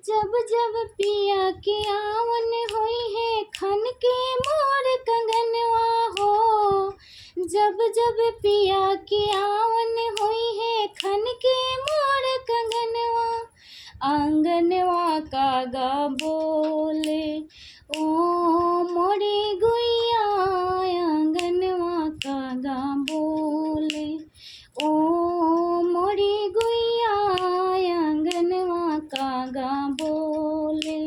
जब जब पिया के आवन होई है खन के मोर कंगनवा हो। जब जब पिया के आवन होई है खन के मोर कंगनवा। आंगनवा कागा बोले ओ मोरे गुइया। आंगनवा कागा बोले ओ मोरे गुइया। आंगनवा कागा बोले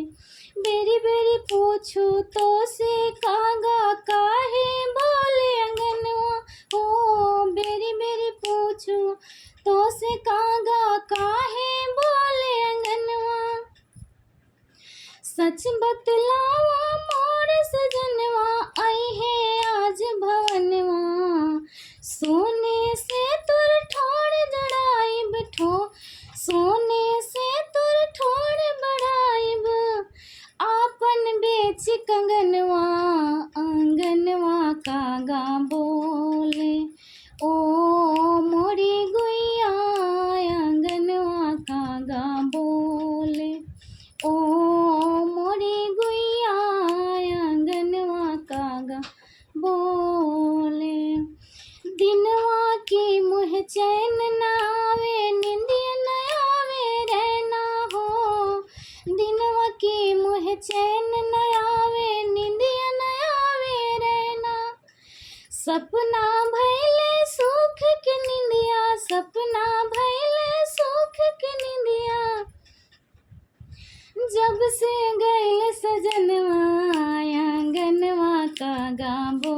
बेरी बेरी पूछू तो से कागा काहे बोले अंगनवा हो। बेरी बेरी पूछू तो से कागा काहे बोले अंगनवा। सच बतलावा मोर सजनवा आई है आज भवनवा। सोने से तुर ठोड़ जड़ाइब ठो। सोने से तुर ठोड़ बढ़ाइब आपन बेच कंगनवा। आंगनवा कागा बोले ओ मोरी गुइया। आंगनवा कागा बोले ओ मोरी गुइया। आंगनवा कागा बोले दिनवा की मुँह चैन न आवे निंदिया न आवे रहना हो। दिनवा की मुँह चैन न आवे निंदिया न आवे रहना। सपना भैले सुख के निंदिया। सपना भैले सुख के निंदिया। जब से गए सजनवा। आंगनवा कागा बोले।